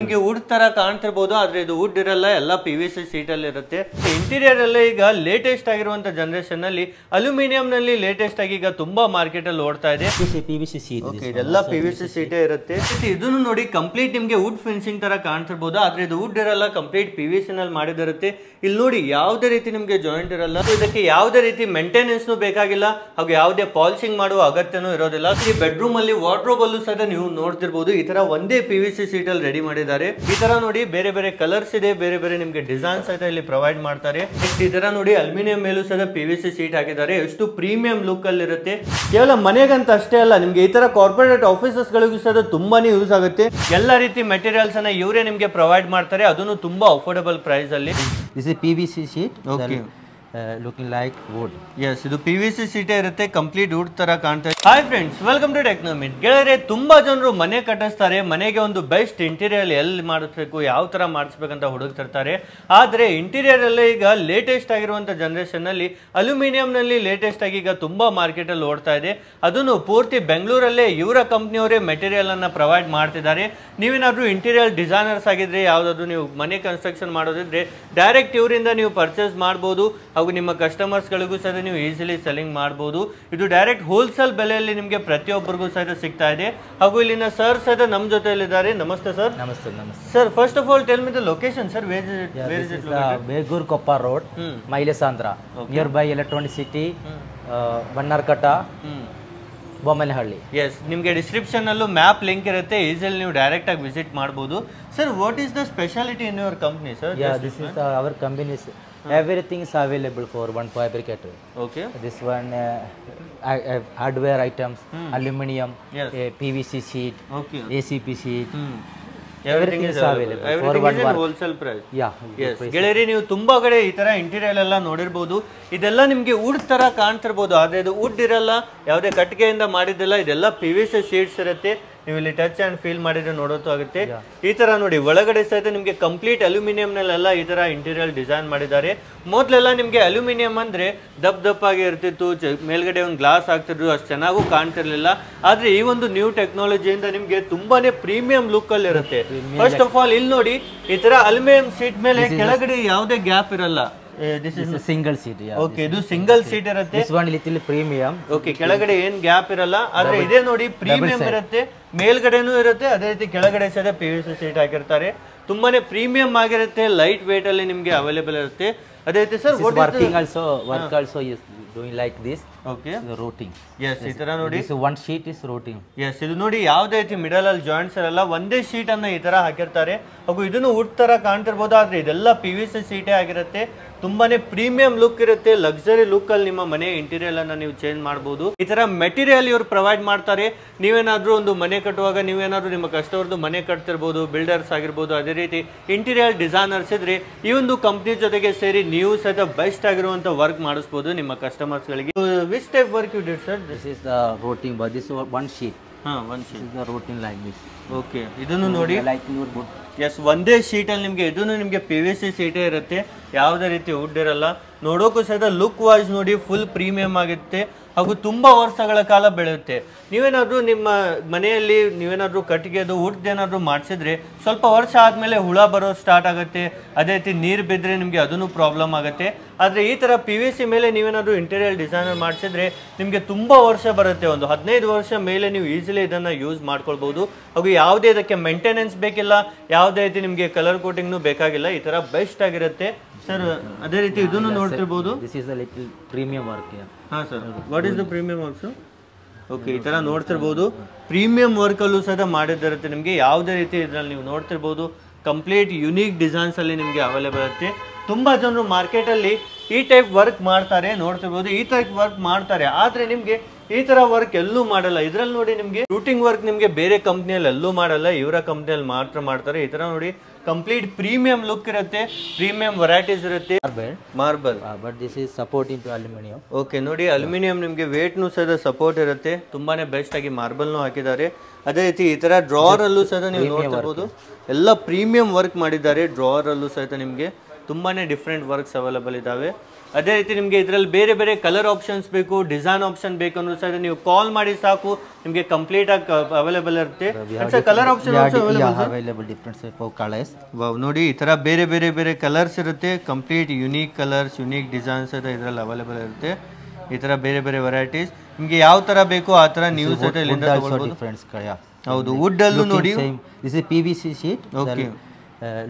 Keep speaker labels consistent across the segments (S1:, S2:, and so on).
S1: ನಿಮಗೆ ವುಡ್ ತರ ಕಾಣ್ತಿರಬಹುದು, ಆದ್ರೆ ಇದು ವುಡ್ ಇರಲ್ಲ, ಎಲ್ಲ PVC ಶೀಟ್ ಅಲ್ಲಿ ಇರುತ್ತೆ. ಇಂಟೀರಿಯರ್ ಅಲ್ಲಿ ಈಗ ಲೇಟೆಸ್ಟ್ ಆಗಿರುವಂತ ಜನರೇಷನ್ ನಲ್ಲಿ ಅಲ್ಯೂಮಿನಿಯಂ ನಲ್ಲಿ ಲೇಟೆಸ್ಟ್ ಆಗಿ ಈಗ ತುಂಬಾ ಮಾರ್ಕೆಟ್ ಅಲ್ಲಿ ಓಡ್ತಾ ಇದೆ.
S2: PVC ಶೀಟ್
S1: ಇದೆಲ್ಲ PVC ಶೀಟೇ ಇರುತ್ತೆ. ಇದನ್ನು ನೋಡಿ ಕಂಪ್ಲೀಟ್ ನಿಮ್ಗೆ ವುಡ್ ಫಿನಿಶಿಂಗ್ ತರ ಕಾಣ್ತಿರ್ಬೋದು, ಆದ್ರೆ ಇದು ವುಡ್ ಇರಲ್ಲ, ಕಂಪ್ಲೀಟ್ PVC ನಲ್ಲಿ ಮಾಡಿದಿರುತ್ತೆ. ಇಲ್ಲಿ ನೋಡಿ ಯಾವುದೇ ರೀತಿ ನಿಮ್ಗೆ ಜಾಯಿಂಟ್ ಇರಲ್ಲ, ಇದಕ್ಕೆ ಯಾವುದೇ ರೀತಿ ಮೇಂಟೆನೆನ್ಸ್ ಬೇಕಾಗಿಲ್ಲ, ಹಾಗೂ ಯಾವುದೇ ಪಾಲಿಶಿಂಗ್ ಮಾಡುವ ಅಗತ್ಯನೂ ಇರೋದಿಲ್ಲ. ಈ ಬೆಡ್ರೂಮ್ ಅಲ್ಲಿ ವಾರ್ಡ್ರೋಬ್ ಅಲ್ಲೂ ಸಹ ನೀವು ನೋಡ್ತಿರ್ಬೋದು, ಈ ತರ ಒಂದೇ PVC ಶೀಟ್ ಅಲ್ಲಿ ರೆಡಿ ಮಾಡಿದ್ದಾರೆ. ಈ ತರ ನೋಡಿ ಬೇರೆ ಬೇರೆ ಕಲರ್ಸ್ ಇದೆ, ಬೇರೆ ಬೇರೆ ನಿಮ್ಗೆ ಡಿಸೈನ್ಸ್ ಸಹಿತ ಇಲ್ಲಿ ಪ್ರೊವೈಡ್ ಮಾಡ್ತಾರೆ. ಈ ತರ ನೋಡಿ ಅಲ್ಯೂಮಿನಿಯಂ ಮೇಲೂ ಸಹ PVC ಶೀಟ್ ಹಾಕಿದ್ದಾರೆ, ಎಷ್ಟು ಪ್ರೀಮಿಯಂ ಲುಕ್ ಅಲ್ಲಿ ಇರುತ್ತೆ. ಕೇವಲ ಮನೆಗಂತ ಅಷ್ಟೇ ಅಲ್ಲ, ನಿಮ್ಗೆ ಈ ತರ ಕಾರ್ಪೊರೇಟ್ ಆಫೀಸಸ್ ಗಳಿಗೂ ಸಹ ತುಂಬಾನೇ ಯೂಸ್ ಆಗುತ್ತೆ. ಎಲ್ಲ ರೀತಿ ಮೆಟೀರಿಯಲ್ಸ್ ಅನ್ನ ಇವರೇ ನಿಮ್ಗೆ ಪ್ರೊವೈಡ್ ಮಾಡ್ತಾರೆ, ಅದನ್ನು ತುಂಬಾ ಅಫೋರ್ಡಬಲ್ ಪ್ರೈಸ್ ಅಲ್ಲಿ.
S2: This is PVC sheet. Okay. Looking like wood.
S1: Yes, ಇದು PVC ಶೀಟೇ ಇರುತ್ತೆ, ಕಂಪ್ಲೀಟ್ ವುಡ್ ತರ ಕಾಣ್ತಾ ಇದೆ. Hi friends, welcome to Technomit. ಗೆಳೆಯರೆ, ತುಂಬಾ ಜನರು ಮನೆ ಕಟ್ಟಿಸ್ತಾರೆ, ಮನೆಗೆ ಒಂದು ಬೆಸ್ಟ್ ಇಂಟೀರಿಯರ್ ಎಲ್ಲಿ ಮಾಡಿಸ್ಬೇಕು, ಯಾವ ತರ ಮಾಡಿಸ್ಬೇಕಂತ ಹುಡುಕ್ತಿರ್ತಾರೆ. ಆದ್ರೆ ಇಂಟೀರಿಯರ್ ಅಲ್ಲೇ ಈಗ ಲೇಟೆಸ್ಟ್ ಆಗಿರುವಂತ ಜನರೇಷನ್ ನಲ್ಲಿ ಅಲ್ಯೂಮಿನಿಯಂ ನಲ್ಲಿ ಲೇಟೆಸ್ಟ್ ಆಗಿ ಈಗ ತುಂಬಾ ಮಾರ್ಕೆಟ್ ಅಲ್ಲಿ ಓಡ್ತಾ ಇದೆ. ಅದನ್ನು ಪೂರ್ತಿ ಬೆಂಗಳೂರಲ್ಲೇ ಇವರ ಕಂಪ್ನಿಯವರೇ ಮೆಟೀರಿಯಲ್ ಅನ್ನ ಪ್ರೊವೈಡ್ ಮಾಡ್ತಿದ್ದಾರೆ. ನೀವೇನಾದ್ರೂ ಇಂಟೀರಿಯರ್ ಡಿಸೈನರ್ಸ್ ಆಗಿದ್ರೆ, ಯಾವ್ದಾದ್ರು ನೀವು ಮನೆ ಕನ್ಸ್ಟ್ರಕ್ಷನ್ ಮಾಡೋದಿದ್ರೆ ಡೈರೆಕ್ಟ್ ಇವರಿಂದ ನೀವು ಪರ್ಚೇಸ್ ಮಾಡಬಹುದು, ಹಾಗೂ ನಿಮ್ಮ ಕಸ್ಟಮರ್ಸ್ ಗಳಿಗೂ ಸಹ ನೀವು ಈಸಿಲಿ ಸೆಲ್ಲಿಂಗ್ ಮಾಡಬಹುದು. ಇದು ಡೈರೆಕ್ಟ್ ಹೋಲ್ಸೇಲ್ ಬೆಲೆಯಲ್ಲಿ ನಿಮಗೆ ಪ್ರತಿಯೊಬ್ಬರಿಗೂ ಸಹ ಸಿಗ್ತಾ ಇದೆ. ಹಾಗೂ ಇಲ್ಲಿನ ಸರ್ ಸಹ ನಮ್ಮ ಜೊತೆಯಲ್ಲಿದ್ದಾರೆ. ನಮಸ್ತೆ ಸರ್.
S2: ನಮಸ್ತೆ.
S1: Sir, first of all tell me the location sir. Where is it located?
S2: Begur Koppa road, Mylasandra, nearby Electronic City, Bannerghatta, Bommanahalli.
S1: Yes, ನಿಮಗೆ ಡಿಸ್ಕ್ರಿಪ್ಷನ್ ಅಲ್ಲೂ ಮ್ಯಾಪ್ ಲಿಂಕ್ ಇರುತ್ತೆ, ಈಸಿಲಿ ನೀವು ಡೈರೆಕ್ಟ್ ಆಗಿ ವಿಸಿಟ್ ಮಾಡಬಹುದು. Sir, what is the speciality in your company sir?
S2: This is our company. Everything is available for one fabricator.
S1: Okay.
S2: This one hardware items, aluminum, PVC sheet, ACP sheet.
S1: Everything is available. Everything is in wholesale price.
S2: Yeah.
S1: Yes. ಗೆಳೆಯರಿ, ನೀವು ತುಂಬಾ ಕಡೆ ಈ ತರ interior ಎಲ್ಲ ನೋಡಿರ್ಬೋದು. ಇದೆಲ್ಲ ನಿಮ್ಗೆ wood ತರ ಕಾಣ್ತಿರ್ಬೋದು, ಆದ್ರೆ ಇದು ವುಡ್ ಇರಲ್ಲ, ಯಾವುದೇ ಕಟ್ಟಿಗೆಯಿಂದ ಮಾಡಿದ್ದಲ್ಲ, ಇದೆಲ್ಲ PVC ಶೀಟ್ಸ್ ಇರುತ್ತೆ. ನೀವು ಇಲ್ಲಿ ಟಚ್ ಅಂಡ್ ಫೀಲ್ ಮಾಡಿದ್ರೆ ನೋಡೋದು ಆಗುತ್ತೆ. ಈ ತರ ನೋಡಿ ಒಳಗಡೆ ಸಹಿತ ನಿಮ್ಗೆ ಕಂಪ್ಲೀಟ್ ಅಲ್ಯೂಮಿನಿಯಂ ನಲ್ಲೆಲ್ಲ ಈ ತರ ಇಂಟೀರಿಯರ್ ಡಿಸೈನ್ ಮಾಡಿದ್ದಾರೆ. ಮೊದಲೆಲ್ಲ ನಿಮ್ಗೆ ಅಲ್ಯೂಮಿನಿಯಂ ಅಂದ್ರೆ ದಪ್ಪಾಗಿ ಇರ್ತಿತ್ತು, ಮೇಲ್ಗಡೆ ಒಂದು ಗ್ಲಾಸ್ ಹಾಕ್ತಿದ್ರು, ಅಷ್ಟು ಚೆನ್ನಾಗೂ ಕಾಣ್ತಿರ್ಲಿಲ್ಲ. ಆದ್ರೆ ಈ ಒಂದು ನ್ಯೂ ಟೆಕ್ನಾಲಜಿಯಿಂದ ನಿಮ್ಗೆ ತುಂಬಾನೇ ಪ್ರೀಮಿಯಂ ಲುಕ್ ಅಲ್ಲಿ ಇರುತ್ತೆ. ಫಸ್ಟ್ ಆಫ್ ಆಲ್ ಇಲ್ಲಿ ನೋಡಿ, ಈ ತರ ಅಲ್ಯೂಮಿನಿಯಂ ಶೀಟ್ ಮೇಲೆ ಕೆಳಗಡೆ ಯಾವುದೇ ಗ್ಯಾಪ್ ಇರಲ್ಲ.
S2: This is a single seat. Yeah.
S1: Okay, ಇದು ಸಿಂಗಲ್ ಸೀಟ್ ಇರುತ್ತೆ.
S2: This one little premium.
S1: Okay, ಕೆಳಗಡೆ ಏನ್ ಗ್ಯಾಪ್ ಇರಲ್ಲ, ಆದ್ರೆ ಇದೇ ನೋಡಿ ಪ್ರೀಮಿಯಂ ಇರುತ್ತೆ, ಮೇಲ್ಗಡೆನೂ ಇರುತ್ತೆ, ಅದೇ ರೀತಿ ಕೆಳಗಡೆ ಸಹ PVC ಶೀಟ್ ಹಾಕಿರ್ತಾರೆ. ತುಂಬಾನೇ ಪ್ರೀಮಿಯಂ ಆಗಿರುತ್ತೆ, ಲೈಟ್ ವೇಟ್ ಅಲ್ಲಿ ನಿಮ್ಗೆ ಅವೈಲೇಬಲ್ ಇರುತ್ತೆ. ಅದೇ ರೀತಿ sir,
S2: working also is doing like this.
S1: Okay,
S2: the routing.
S1: Yes, ಈ ತರ ನೋಡಿ,
S2: this one sheet is routing.
S1: Yes, ಇದು ನೋಡಿ ಯಾವುದೇ ರೀತಿ ಮಿಡಲ್ ಅಲ್ಲಿ ಜಾಯಿಂಟ್ಸ್ ಇರಲ್ಲ, ಒಂದೇ ಶೀಟ್ ಅನ್ನ ಈ ತರ ಹಾಕಿರ್ತಾರೆ. ಹಾಗೂ ಇದನ್ನು ವುಡ್ ತರ ಕಾಣ್ತಿರ್ಬೋದು, ಆದ್ರೆ ಇದೆಲ್ಲ PVC ಶೀಟೇ ಆಗಿರುತ್ತೆ. ತುಂಬಾನೇ ಪ್ರೀಮಿಯಂ ಲುಕ್ ಇರುತ್ತೆ, ಲಕ್ಸರಿ ಲುಕ್ ಅಲ್ಲಿ ನಿಮ್ಮ ಮನೆ ಇಂಟೀರಿಯರ್ ಅನ್ನ ನೀವು ಚೇಂಜ್ ಮಾಡಬಹುದು. ಈ ತರ ಮೆಟೀರಿಯಲ್ ಇವರು ಪ್ರೊವೈಡ್ ಮಾಡ್ತಾರೆ. ನೀವೇನಾದ್ರೂ ಒಂದು ಮನೆ ಕಟ್ಟುವಾಗ, ನೀವೇನಾದ್ರೂ ನಿಮ್ಮ ಕಸ್ಟಮರ್ದು ಮನೆ ಕಟ್ತಿರ್ಬೋದು, ಬಿಲ್ಡರ್ಸ್ ಆಗಿರ್ಬೋದು, ಅದೇ ರೀತಿ ಇಂಟೀರಿಯರ್ ಡಿಸೈನರ್ಸ್ ಇದ್ರೆ ಈ ಒಂದು ಕಂಪ್ನಿ ಜೊತೆಗೆ ಸೇರಿ ನೀವು ಸಹ ಬೆಸ್ಟ್ ಆಗಿರುವಂತ ವರ್ಕ್ ಮಾಡಿಸಬಹುದು ನಿಮ್ಮ ಕಸ್ಟಮರ್ಸ್ ಗಳಿಗೆ. Which type work you did sir?
S2: This is the routing, but this is one sheet.
S1: One sheet.
S2: This is the routing like this.
S1: Okay, ಇದನ್ನು ನೋಡಿ,
S2: like your wood.
S1: ಎಸ್, ಒಂದೇ sheet ಅಲ್ಲಿ ನಿಮ್ಗೆ ಇದನ್ನು ನಿಮ್ಗೆ PVC ಶೀಟೇ ಇರುತ್ತೆ, ಯಾವುದೇ ರೀತಿ ವುಡ್ ಇರಲ್ಲ. ನೋಡೋಕ್ಕೂ ಸಹಿತ ಲುಕ್ ವೈಸ್ ನೋಡಿ ಫುಲ್ ಪ್ರೀಮಿಯಂ ಆಗುತ್ತೆ, ಹಾಗೂ ತುಂಬಾ ವರ್ಷಗಳ ಕಾಲ ಬೆಳೆಯುತ್ತೆ. ನೀವೇನಾದ್ರೂ ನಿಮ್ಮ ಮನೆಯಲ್ಲಿ ನೀವೇನಾದ್ರೂ ಕಟ್ಟಿಗೆದು ವುಡ್ ಏನಾದ್ರೂ ಮಾಡಿಸಿದ್ರೆ ಸ್ವಲ್ಪ ವರ್ಷ ಆದ್ಮೇಲೆ ಹುಳ ಬರೋ ಸ್ಟಾರ್ಟ್ ಆಗುತ್ತೆ, ಅದೇ ರೀತಿ ನೀರು ಬಿದ್ದರೆ ನಿಮಗೆ ಅದನ್ನು ಪ್ರಾಬ್ಲಮ್ ಆಗುತ್ತೆ. ಆದರೆ ಈ ಥರ PVC ಮೇಲೆ ನೀವೇನಾದ್ರೂ ಇಂಟೀರಿಯರ್ ಡಿಸೈನರ್ ಮಾಡಿಸಿದ್ರೆ ನಿಮಗೆ ತುಂಬ ವರ್ಷ ಬರುತ್ತೆ, ಒಂದು 15 ವರ್ಷ ಮೇಲೆ ನೀವು ಈಸಿಲಿ ಇದನ್ನು ಯೂಸ್ ಮಾಡ್ಕೊಳ್ಬೋದು. ಹಾಗೂ ಯಾವುದೇ ಇದಕ್ಕೆ ಮೇಂಟೆನೆನ್ಸ್ ಬೇಕಿಲ್ಲ, ಯಾವುದೇ ರೀತಿ ನಿಮಗೆ ಕಲರ್ ಕೋಟಿಂಗ್ನು ಬೇಕಾಗಿಲ್ಲ. ಈ ಥರ ಬೆಸ್ಟ್ ಆಗಿರುತ್ತೆ ಸರ್. ಅದೇ ರೀತಿ ಇದನ್ನು ನೋಡ್ತಿರ್ಬೋದು.
S2: This is a little premium work here.
S1: ಹಾಂ sir, what is the premium works? Okay, ಈ ಥರ ನೋಡ್ತಿರ್ಬೋದು, ಪ್ರೀಮಿಯಂ ವರ್ಕಲ್ಲೂ ಸಹ ಮಾಡಿದಿರುತ್ತೆ ನಿಮಗೆ. ಯಾವುದೇ ರೀತಿ ಇದರಲ್ಲಿ ನೀವು ನೋಡ್ತಿರ್ಬೋದು, ಕಂಪ್ಲೀಟ್ ಯುನೀಕ್ ಡಿಸೈನ್ಸ್ ಅಲ್ಲಿ ನಿಮಗೆ ಅವೈಲೇಬಲ್ ಇರುತ್ತೆ. ತುಂಬ ಜನರು ಮಾರ್ಕೆಟಲ್ಲಿ ಈ ಟೈಪ್ ವರ್ಕ್ ಮಾಡ್ತಾರೆ, ನೋಡ್ತಿರ್ಬೋದು, ಈ ಟೈಪ್ ವರ್ಕ್ ಮಾಡ್ತಾರೆ, ಆದರೆ ನಿಮಗೆ ಈ ತರ ವರ್ಕ್ ಎಲ್ಲೂ ಮಾಡಲ್ಲ. ಇದ್ರಲ್ಲಿ ನೋಡಿ ನಿಮ್ಗೆ ರೂಟಿಂಗ್ ವರ್ಕ್ ನಿಮ್ಗೆ ಬೇರೆ ಕಂಪ್ನಿಯಲ್ಲಿ ಎಲ್ಲೂ ಮಾಡಲ್ಲ, ಇವರ ಕಂಪ್ನಿಯಲ್ಲಿ ಮಾತ್ರ ಮಾಡ್ತಾರೆ. ಈ ತರ ನೋಡಿ ಕಂಪ್ಲೀಟ್ ಪ್ರೀಮಿಯಂ ಲುಕ್ ಇರುತ್ತೆ, ಪ್ರೀಮಿಯಂ ವೆರೈಟೀಸ್ ಇರುತ್ತೆ. Marble,
S2: but this is supporting to aluminum.
S1: Okay, ನೋಡಿ ಅಲ್ಯೂಮಿನಿಯಂ ನಿಮ್ಗೆ ವೇಟ್ನು ಸಹ ಸಪೋರ್ಟ್ ಇರುತ್ತೆ, ತುಂಬಾನೇ ಬೆಸ್ಟ್ ಆಗಿ ಮಾರ್ಬಲ್ನು ಹಾಕಿದ್ದಾರೆ. ಅದೇ ರೀತಿ ಈ ತರ ಡ್ರಾವರ್ ಅಲ್ಲೂ ಸಹ ನೀವು ನೋಡ್ತಿರ್ಬೋದು, ಎಲ್ಲ ಪ್ರೀಮಿಯಂ ವರ್ಕ್ ಮಾಡಿದ್ದಾರೆ ಡ್ರಾವರ್ ಅಲ್ಲೂ ಸಹಿತ ನಿಮ್ಗೆ. ತುಂಬಾನೇ ಡಿಫ್ರೆಂಟ್ ವರ್ಕ್ಸ್ ಅವೈಲೇಬಲ್ ಇದಾವೆ. ಅದೇ ರೀತಿ ನಿಮಗೆ ಇದರಲ್ಲಿ ಬೇರೆ ಬೇರೆ ಕಲರ್ ಆಪ್ಷನ್ಸ್ ಬೇಕು, ಡಿಸೈನ್ ಆಪ್ಷನ್ ಬೇಕು ಅನ್ನೋ ಸಹ ನೀವು ಕಾಲ್ ಮಾಡಿ ಸಾಕು, ನಿಮಗೆ ಕಂಪ್ಲೀಟ್ ಆಗಿ ಅವೈಲೇಬಲ್ ಇರುತ್ತೆ. Colour option
S2: available different type of colours.
S1: ನೋಡಿ ಈ ತರ ಬೇರೆ ಬೇರೆ ಬೇರೆ ಕಲರ್ಸ್ ಇರುತ್ತೆ, complete unique colours, unique designs ಇದರಲ್ಲಿ ಅವೈಲೇಬಲ್ ಇರುತ್ತೆ. ಈ ತರ ಬೇರೆ ಬೇರೆ ವೆರೈಟೀಸ್ ನಿಮಗೆ ಯಾವ ತರ ಬೇಕು ಆ ತರ ನೀವು ಸಹ ಇಲ್ಲಿಂದ ತಗೊಳ್ಬಹುದು. ಹೌದು, ವುಡ್ ಅಲ್ಲೂ ನೋಡಿ,
S2: this is PVC sheet. Okay,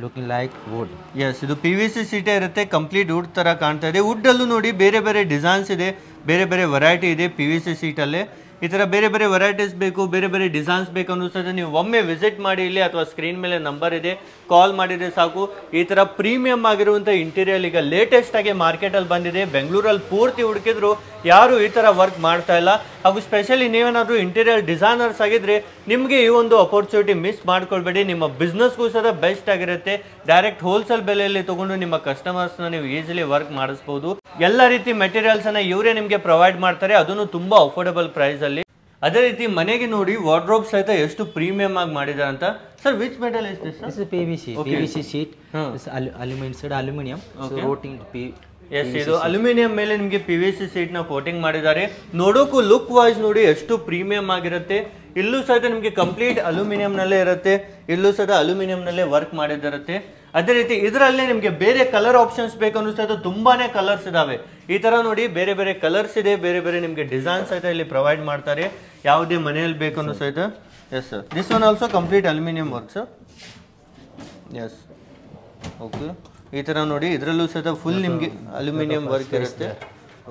S2: looking like wood.
S1: Yes, ಇದು PVC ಶೀಟೇ ಇರುತ್ತೆ, ಕಂಪ್ಲೀಟ್ ವುಡ್ ತರ ಕಾಣ್ತಾ ಇದೆ. ವುಡ್ ಅಲ್ಲೂ ನೋಡಿ ಬೇರೆ ಬೇರೆ ಡಿಸೈನ್ಸ್ ಇದೆ, ಬೇರೆ ಬೇರೆ ವೆರೈಟಿ ಇದೆ PVC ಶೀಟಲ್ಲೇ. ಈ ಥರ ಬೇರೆ ಬೇರೆ ವೆರೈಟೀಸ್ ಬೇಕು, ಬೇರೆ ಬೇರೆ ಡಿಸೈನ್ಸ್ ಬೇಕು ಅನ್ನೋ ಸಹ ನೀವು ಒಮ್ಮೆ ವಿಸಿಟ್ ಮಾಡಿ ಇಲ್ಲಿ, ಅಥವಾ ಸ್ಕ್ರೀನ್ ಮೇಲೆ ನಂಬರ್ ಇದೆ, ಕಾಲ್ ಮಾಡಿದರೆ ಸಾಕು. ಈ ಥರ ಪ್ರೀಮಿಯಂ ಆಗಿರುವಂಥ ಇಂಟೀರಿಯರ್ ಈಗ ಲೇಟೆಸ್ಟ್ ಆಗಿ ಮಾರ್ಕೆಟಲ್ಲಿ ಬಂದಿದೆ. ಬೆಂಗಳೂರಲ್ಲಿ ಪೂರ್ತಿ ಹುಡುಕಿದ್ರು ಯಾರು ಈ ಥರ ವರ್ಕ್ ಮಾಡ್ತಾ ಇಲ್ಲ. ಹಾಗೂ ಸ್ಪೆಷಲಿ ನೀವೇನಾದರೂ ಇಂಟೀರಿಯರ್ ಡಿಸೈನರ್ಸ್ ಆಗಿದ್ರೆ ನಿಮಗೆ ಈ ಒಂದು ಅಪರ್ಚುನಿಟಿ ಮಿಸ್ ಮಾಡ್ಕೊಳ್ಬೇಡಿ. ನಿಮ್ಮ ಬಿಸ್ನೆಸ್ಗೂ ಸಹ ಬೆಸ್ಟ್ ಆಗಿರುತ್ತೆ. ಡೈರೆಕ್ಟ್ ಹೋಲ್ಸೇಲ್ ಬೆಲೆಯಲ್ಲಿ ತಗೊಂಡು ನಿಮ್ಮ ಕಸ್ಟಮರ್ಸ್ನ ನೀವು ಈಸಿಲಿ ವರ್ಕ್ ಮಾಡಿಸ್ಬೋದು. ಎಲ್ಲ ರೀತಿ ಮೆಟೀರಿಯಲ್ಸನ್ನು ಇವರೇ ನಿಮಗೆ ಪ್ರೊವೈಡ್ ಮಾಡ್ತಾರೆ, ಅದನ್ನು ತುಂಬ ಅಫೋರ್ಡಬಲ್ ಪ್ರೈಸ್ ಅಲ್ಲಿ. ಅದೇ ರೀತಿ ಮನೆಗೆ ನೋಡಿ ವಾರ್ಡ್ರೋಬ್ ಸಹಿತ ಎಷ್ಟು ಪ್ರೀಮಿಯಂ ಆಗಿ ಮಾಡಿದ್ದಾರೆ ಅಂತ. Sir, which metal is this?
S2: This is PVC sheet. This aluminum. So coating
S1: yes, ಇದು ಅಲ್ಯೂಮಿನಿಯಂ ಮೇಲೆ ನಿಮಗೆ PVC ಶೀಟ್ ನ ಕೋಟಿಂಗ್ ಮಾಡಿದ್ದಾರೆ. ನೋಡೋಕ್ಕೂ ಲುಕ್ ವೈಸ್ ನೋಡಿ ಎಷ್ಟು ಪ್ರೀಮಿಯಂ ಆಗಿರುತ್ತೆ. ಇಲ್ಲೂ ಸಹಿತ ನಿಮಗೆ ಕಂಪ್ಲೀಟ್ ಅಲ್ಯೂಮಿನಿಯಂ ನಲ್ಲೇ ಇರುತ್ತೆ, ಇಲ್ಲೂ ಸಹಿತ ಅಲ್ಯೂಮಿನಿಯಂ ನಲ್ಲೇ ವರ್ಕ್ ಮಾಡಿದಿರುತ್ತೆ. ಅದೇ ರೀತಿ ಇದರಲ್ಲೇ ನಿಮಗೆ ಬೇರೆ ಕಲರ್ ಆಪ್ಷನ್ಸ್ ಬೇಕನ್ನೂ ಸಹಿತ ತುಂಬಾನೇ ಕಲರ್ಸ್ ಇದಾವೆ. ಈ ತರ ನೋಡಿ ಬೇರೆ ಬೇರೆ ಕಲರ್ಸ್ ಇದೆ, ಬೇರೆ ಬೇರೆ ನಿಮಗೆ ಡಿಸೈನ್ ಸಹಿತ ಇಲ್ಲಿ ಪ್ರೊವೈಡ್ ಮಾಡ್ತಾರೆ, ಯಾವುದೇ ಮನೆಯಲ್ಲಿ ಬೇಕನ್ನೂ ಸಹಿತ. Yes sir, this one also complete aluminium work sir. Yes, okay, ಈ ತರ ನೋಡಿ ಇದರಲ್ಲೂ ಸಹಿತ ಫುಲ್ ನಿಮಗೆ ಅಲ್ಯೂಮಿನಿಯಂ ವರ್ಕ್ ಇರುತ್ತೆ.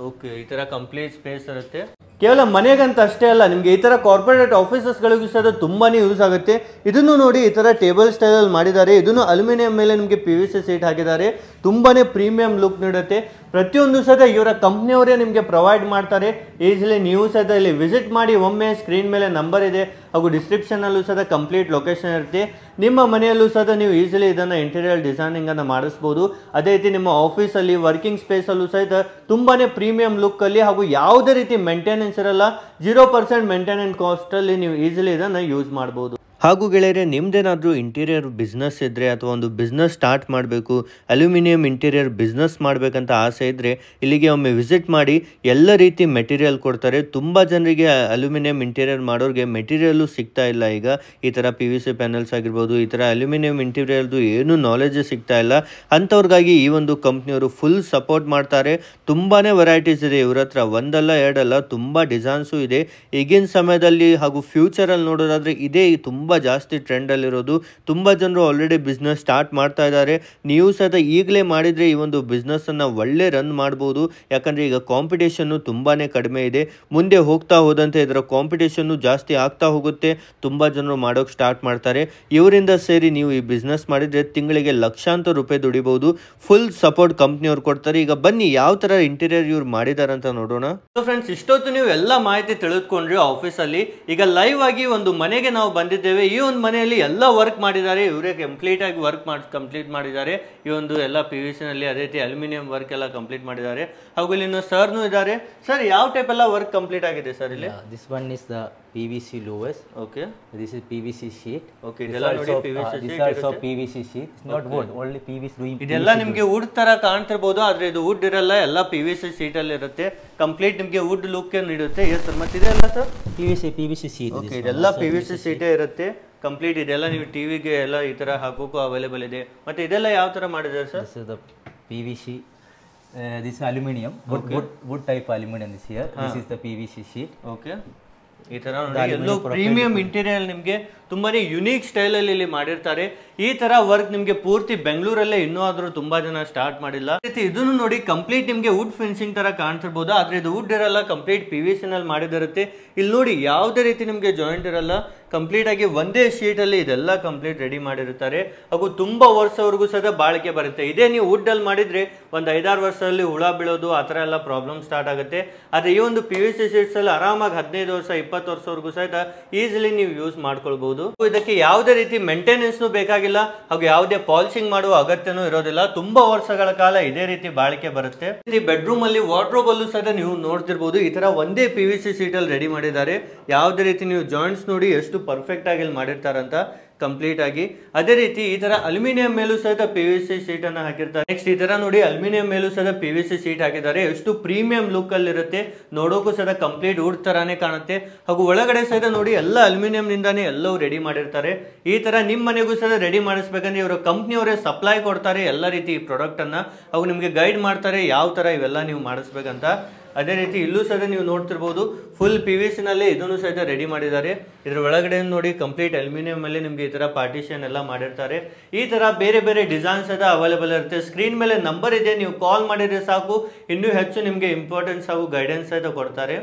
S1: ಓಕೆ, ಈ ತರ ಕಂಪ್ಲೀಟ್ ಸ್ಪೇಸ್ ಇರುತ್ತೆ. ಕೇವಲ ಮನೆಗಂತ ಅಷ್ಟೇ ಅಲ್ಲ, ನಿಮಗೆ ಈ ತರ ಕಾರ್ಪೊರೇಟ್ ಆಫೀಸಸ್ಗಳಿಗೂ ಸಹ ತುಂಬಾನೇ ಯೂಸ್ ಆಗುತ್ತೆ. ಇದನ್ನು ನೋಡಿ ಈ ತರ ಟೇಬಲ್ ಸ್ಟೈಲ್ ಅಲ್ಲಿ ಮಾಡಿದ್ದಾರೆ. ಇದನ್ನು ಅಲ್ಯೂಮಿನಿಯಂ ಮೇಲೆ ನಿಮಗೆ PVC ಶೀಟ್ ಹಾಕಿದ್ದಾರೆ, ತುಂಬಾನೇ ಪ್ರೀಮಿಯಂ ಲುಕ್ ನೀಡುತ್ತೆ. ಪ್ರತಿಯೊಂದು ಸಹ ಇವರ ಕಂಪ್ನಿಯವರೇ ನಿಮಗೆ ಪ್ರೊವೈಡ್ ಮಾಡ್ತಾರೆ. ಈಸಿಲಿ ನೀವು ಸಹ ಇಲ್ಲಿ ವಿಸಿಟ್ ಮಾಡಿ. ಒಮ್ಮೆ ಸ್ಕ್ರೀನ್ ಮೇಲೆ ನಂಬರ್ ಇದೆ, ಹಾಗೂ ಡಿಸ್ಕ್ರಿಪ್ಷನ್ ಅಲ್ಲೂ ಸಹ ಕಂಪ್ಲೀಟ್ ಲೊಕೇಶನ್ ಇರುತ್ತೆ. ನಿಮ್ಮ ಮನೆಯಲ್ಲೂ ಸಹ ನೀವು ಈಸಿಲಿ ಇದನ್ನ ಇಂಟೀರಿಯರ್ ಡಿಸೈನಿಂಗ್ ಅನ್ನು ಮಾಡಿಸಬಹುದು. ಅದೇ ರೀತಿ ನಿಮ್ಮ ಆಫೀಸಲ್ಲಿ, ವರ್ಕಿಂಗ್ ಸ್ಪೇಸ್ ಅಲ್ಲೂ ಸಹಿತ ತುಂಬಾನೇ ಪ್ರೀಮಿಯಂ ಲುಕ್ ಅಲ್ಲಿ, ಹಾಗೂ ಯಾವುದೇ ರೀತಿ ಮೇಂಟೆನೆನ್ಸ್ ಇರಲ್ಲ, 0% ಮೇಂಟೆನೆನ್ಸ್ ಕಾಸ್ಟ್ ಅಲ್ಲಿ ನೀವು ಈಸಿಲಿ ಇದನ್ನ ಯೂಸ್ ಮಾಡಬಹುದು. ಹಾಗೂ ಗೆಳೆಯರೆ, ನಿಮ್ದೇನಾದರೂ ಇಂಟೀರಿಯರ್ ಬಿಸ್ನೆಸ್ ಇದ್ದರೆ, ಅಥವಾ ಒಂದು ಬಿಸ್ನೆಸ್ ಸ್ಟಾರ್ಟ್ ಮಾಡಬೇಕು, ಅಲ್ಯೂಮಿನಿಯಂ ಇಂಟೀರಿಯರ್ ಬಿಸ್ನೆಸ್ ಮಾಡಬೇಕಂತ ಆಸೆ ಇದ್ದರೆ ಇಲ್ಲಿಗೆ ಒಮ್ಮೆ ವಿಸಿಟ್ ಮಾಡಿ. ಎಲ್ಲ ರೀತಿ ಮೆಟೀರಿಯಲ್ ಕೊಡ್ತಾರೆ. ತುಂಬ ಜನರಿಗೆ ಅಲ್ಯೂಮಿನಿಯಂ ಇಂಟೀರಿಯರ್ ಮಾಡೋರಿಗೆ ಮೆಟೀರಿಯಲ್ಲು ಸಿಗ್ತಾ ಇಲ್ಲ. ಈಗ ಈ ಥರ PVC ಪ್ಯಾನಲ್ಸ್ ಆಗಿರ್ಬೋದು, ಈ ಥರ ಅಲ್ಯೂಮಿನಿಯಂ ಇಂಟೀರಿಯರ್ದು ಏನೂ ನಾಲೆಜ್ ಸಿಗ್ತಾ ಇಲ್ಲ. ಅಂಥವ್ರಿಗಾಗಿ ಈ ಒಂದು ಕಂಪ್ನಿಯವರು ಫುಲ್ ಸಪೋರ್ಟ್ ಮಾಡ್ತಾರೆ. ತುಂಬಾ ವೆರೈಟೀಸ್ ಇದೆ ಇವ್ರ ಹತ್ರ, ಒಂದಲ್ಲ ಎರಡಲ್ಲ, ತುಂಬ ಡಿಸೈನ್ಸು ಇದೆ. ಈಗಿನ ಸಮಯದಲ್ಲಿ ಹಾಗೂ ಫ್ಯೂಚರಲ್ಲಿ ನೋಡೋದಾದರೆ ಇದೇ ತುಂಬ ಜಾಸ್ತಿ ಟ್ರೆಂಡಲ್ಲಿರೋದು. ತುಂಬ ಜನರು ಆಲ್ರೆಡಿ ಬಿಸ್ನೆಸ್ ಸ್ಟಾರ್ಟ್ ಮಾಡ್ತಾ ಇದ್ದಾರೆ. ನೀವು ಸಹ ಈಗಲೇ ಮಾಡಿದರೆ ಈ ಒಂದು ಬಿಸ್ನೆಸ್ಸನ್ನು ಒಳ್ಳೆ ರನ್ ಮಾಡ್ಬೋದು. ಯಾಕಂದರೆ ಈಗ ಕಾಂಪಿಟೇಷನ್ನು ತುಂಬಾ ಕಡಿಮೆ ಇದೆ. ಮುಂದೆ ಹೋಗ್ತಾ ಹೋದಂತೆ ಇದರ ಕಾಂಪಿಟೇಷನ್ನು ಜಾಸ್ತಿ ಆಗ್ತಾ ಹೋಗುತ್ತೆ. ತುಂಬ ಜನರು ಮಾಡೋಕ್ಕೆ ಸ್ಟಾರ್ಟ್ ಮಾಡ್ತಾರೆ. ಇವರಿಂದ ಸೇರಿ ನೀವು ಈ ಬಿಸ್ನೆಸ್ ಮಾಡಿದರೆ ತಿಂಗಳಿಗೆ ಲಕ್ಷಾಂತರ ರೂಪಾಯಿ ದುಡಿಬೋದು. ಫುಲ್ ಸಪೋರ್ಟ್ ಕಂಪ್ನಿಯವ್ರು ಕೊಡ್ತಾರೆ. ಈಗ ಬನ್ನಿ ಯಾವ ಥರ ಇಂಟೀರಿಯರ್ ಇವ್ರು ಮಾಡಿದ್ದಾರೆ ಅಂತ ನೋಡೋಣ. ಸೊ ಫ್ರೆಂಡ್ಸ್, ಇಷ್ಟೊತ್ತು ನೀವು ಎಲ್ಲ ಮಾಹಿತಿ ತಿಳಿದುಕೊಂಡ್ರಿ ಆಫೀಸಲ್ಲಿ. ಈಗ ಲೈವ್ ಆಗಿ ಒಂದು ಮನೆಗೆ ನಾವು ಬಂದಿದ್ದೇವೆ. ಈ ಒಂದು ಮನೆಯಲ್ಲಿ ಎಲ್ಲ ವರ್ಕ್ ಮಾಡಿದ್ದಾರೆ, ಇವರೇ ಕಂಪ್ಲೀಟ್ ಆಗಿ ಕಂಪ್ಲೀಟ್ ಮಾಡಿದ್ದಾರೆ. ಈ ಒಂದು ಎಲ್ಲ PVC ನಲ್ಲಿ, ಅದೇ ರೀತಿ ಅಲ್ಯೂಮಿನಿಯಂ ವರ್ಕ್ ಎಲ್ಲ ಕಂಪ್ಲೀಟ್ ಮಾಡಿದ್ದಾರೆ. ಹಾಗೂ ಇಲ್ಲಿ ಸರ್ನು ಇದ್ದಾರೆ. ಸರ್, ಯಾವ ಟೈಪ್ ಎಲ್ಲ ವರ್ಕ್ ಕಂಪ್ಲೀಟ್ ಆಗಿದೆ ಸರ್ ಇಲ್ಲಿ?
S2: This one is the PVC lowest.
S1: Okay.
S2: This is PVC sheet.
S1: Okay, ಇದೆಲ್ಲ ನೋಡಿ PVC sheet.
S2: This also PVC sheet. It's not wood, only PVC.
S1: ಇದೆಲ್ಲ ನಿಮಗೆ ವುಡ್ ತರ ಕಾಣ್ತಿರ್ಬೋದು, ಆದ್ರೆ ಇದು ವುಡ್ ಇರಲ್ಲ, ಎಲ್ಲ PVC ಶೀಟ್ ಅಲ್ಲಿ ಇರುತ್ತೆ. ಕಂಪ್ಲೀಟ್ ನಿಮಗೆ ವುಡ್ ಲುಕ್ ನೀಡುತ್ತೆ. ಎಸ್ ಸರ್, ಮತ್ತೆ ಇದೆಲ್ಲ ಸರ್
S2: PVC sheet.
S1: ಓಕೆ, ಇದೆಲ್ಲ PVC ಶೀಟೇ ಇರುತ್ತೆ ಕಂಪ್ಲೀಟ್. ಇದೆಲ್ಲ ನೀವು ಟಿವಿಗೆ ಎಲ್ಲ ಈ ತರ ಹಾಕೋಕ್ಕೂ ಅವೈಲೇಬಲ್ ಇದೆ. ಮತ್ತೆ ಇದೆಲ್ಲ ಯಾವ ತರ ಮಾಡಿದ್ದಾರೆ sir?
S2: This is the PVC. This is aluminum. Wood type aluminum is here. This is the PVC sheet.
S1: Okay. ಈ ತರ ಎಲ್ಲೋ ಪ್ರೀಮಿಯಂ ಇಂಟೀರಿಯರ್ ನಿಮಗೆ ತುಂಬಾನೇ ಯುನೀಕ್ ಸ್ಟೈಲ್ ಅಲ್ಲಿ ಇಲ್ಲಿ ಮಾಡಿರ್ತಾರೆ. ಈ ತರ ವರ್ಕ್ ನಿಮಗೆ ಪೂರ್ತಿ ಬೆಂಗಳೂರಲ್ಲೇ ಇನ್ನೂ ಆದ್ರೂ ತುಂಬಾ ಜನ ಸ್ಟಾರ್ಟ್ ಮಾಡಿಲ್ಲ. ಇದನ್ನು ನೋಡಿ ಕಂಪ್ಲೀಟ್ ನಿಮಗೆ ವುಡ್ ಫಿನಿಶಿಂಗ್ ತರ ಕಾಣ್ತಿರ್ಬೋದು, ಆದ್ರೆ ಇದು ವುಡ್ ಇರಲ್ಲ, ಕಂಪ್ಲೀಟ್ PVC ನಲ್ಲಿ ಮಾಡಿದಿರುತ್ತೆ. ಇಲ್ಲಿ ನೋಡಿ ಯಾವುದೇ ರೀತಿ ನಿಮಗೆ ಜಾಯಿಂಟ್ ಇರಲ್ಲ, ಕಂಪ್ಲೀಟ್ ಆಗಿ ಒಂದೇ ಶೀಟ್ ಅಲ್ಲಿ ಇದೆಲ್ಲ ಕಂಪ್ಲೀಟ್ ರೆಡಿ ಮಾಡಿರ್ತಾರೆ. ಹಾಗೂ ತುಂಬಾ ವರ್ಷವರೆಗೂ ಸಹ ಬಾಳಿಕೆ ಬರುತ್ತೆ. ಇದೇ ನೀವು ವುಡ್ ಅಲ್ಲಿ ಮಾಡಿದ್ರೆ ಒಂದು 5-6 ವರ್ಷದಲ್ಲಿ ಹುಳ ಬೀಳೋದು ಆ ತರ ಎಲ್ಲ ಪ್ರಾಬ್ಲಮ್ ಸ್ಟಾರ್ಟ್ ಆಗುತ್ತೆ. ಆದ್ರೆ ಈ ಒಂದು PVC ಶೀಟ್ಸ್ ಅಲ್ಲಿ ಆರಾಮಾಗಿ 15 ವರ್ಷ 20 ವರ್ಷವರೆಗೂ ಸಹಿತ ಈಸಿಲಿ ನೀವು ಯೂಸ್ ಮಾಡ್ಕೊಳ್ಬಹುದು. ಇದಕ್ಕೆ ಯಾವುದೇ ರೀತಿ ಮೇಂಟೆನೆನ್ಸ್ ಬೇಕಾಗಿಲ್ಲ, ಹಾಗೂ ಯಾವುದೇ ಪಾಲಿಶಿಂಗ್ ಮಾಡುವ ಅಗತ್ಯನೂ ಇರೋದಿಲ್ಲ. ತುಂಬಾ ವರ್ಷಗಳ ಕಾಲ ಇದೇ ರೀತಿ ಬಾಳಿಕೆ ಬರುತ್ತೆ. ಬೆಡ್ರೂಮ್ ಅಲ್ಲಿ ವಾರ್ಡ್ರೋಬ್ ಅಲ್ಲೂ ಸಹ ನೀವು ನೋಡ್ತಿರ್ಬೋದು, ಈ ತರ ಒಂದೇ PVC ಶೀಟ್ ಅಲ್ಲಿ ರೆಡಿ ಮಾಡಿದ್ದಾರೆ. ಯಾವುದೇ ರೀತಿ ನೀವು ಜಾಯಿಂಟ್ಸ್ ನೋಡಿ ಎಷ್ಟು ಪರ್ಫೆಕ್ಟ್ ಆಗಿ ಇಲ್ಲಿ ಮಾಡಿರ್ತಾರಂತ. ಕಂಪ್ಲೀಟ್ ಆಗಿ. ಅದೇ ರೀತಿ ಈ ತರ ಅಲ್ಯೂಮಿನಿಯಂ ಮೇಲೂ ಸಹಿತ PVC ಶೀಟ್ ಅನ್ನ ಹಾಕಿರ್ತಾರೆ. ನೆಕ್ಸ್ಟ್ ಈ ತರ ನೋಡಿ ಅಲ್ಯೂಮಿನಿಯಂ ಮೇಲೂ ಸಹಿತ PVC ಶೀಟ್ ಹಾಕಿದ್ದಾರೆ. ಎಷ್ಟು ಪ್ರೀಮಿಯಂ ಲುಕ್ ಅಲ್ಲಿ ಇರುತ್ತೆ, ನೋಡೋಕು ಸಹಿತ ಕಂಪ್ಲೀಟ್ ವುಡ್ ತರಾನೇ ಕಾಣುತ್ತೆ. ಹಾಗೂ ಒಳಗಡೆ ಸಹಿತ ನೋಡಿ ಎಲ್ಲ ಅಲ್ಯೂಮಿನಿಯಂ ನಿಂದಾನೇ ಎಲ್ಲವೂ ರೆಡಿ ಮಾಡಿರ್ತಾರೆ. ಈ ತರ ನಿಮ್ಮ ಮನೆಗೂ ಸಹಿತ ರೆಡಿ ಮಾಡಿಸ್ಬೇಕಂದ್ರೆ ಇವರ ಕಂಪ್ನಿಯವರೇ ಸಪ್ಲೈ ಕೊಡ್ತಾರೆ ಎಲ್ಲ ರೀತಿ ಪ್ರಾಡಕ್ಟ್ ಅನ್ನ, ಹಾಗೂ ನಿಮಗೆ ಗೈಡ್ ಮಾಡ್ತಾರೆ ಯಾವ ತರ ಇವೆಲ್ಲ ನೀವು ಮಾಡಿಸ್ಬೇಕಂತ. ಅದೇ ರೀತಿ ಇಲ್ಲೂ ಸಹಿತ ನೀವು ನೋಡ್ತಿರ್ಬೋದು ಫುಲ್ PVC ನಲ್ಲೇ ಇದನ್ನು ಸಹಿತ ರೆಡಿ ಮಾಡಿದ್ದಾರೆ. ಇದ್ರ ಒಳಗಡೆ ನೋಡಿ ಕಂಪ್ಲೀಟ್ ಅಲ್ಯೂಮಿನಿಯಂ ಅಲ್ಲಿ ನಿಮ್ಗೆ ಈ ತರ ಪಾರ್ಟಿಷನ್ ಎಲ್ಲ ಮಾಡಿರ್ತಾರೆ. ಈ ತರ ಬೇರೆ ಬೇರೆ ಡಿಸೈನ್ಸ್ ಸಹಿತ ಅವೈಲೇಬಲ್ ಇರುತ್ತೆ. ಸ್ಕ್ರೀನ್ ಮೇಲೆ ನಂಬರ್ ಇದೆ, ನೀವು ಕಾಲ್ ಮಾಡಿದ್ರೆ ಸಾಕು, ಇನ್ನೂ ಹೆಚ್ಚು ನಿಮ್ಗೆ ಇಂಪಾರ್ಟೆನ್ಸ್ ಹಾಗೂ ಗೈಡೆನ್ಸ್ ಸಹಿತ ಕೊಡ್ತಾರೆ.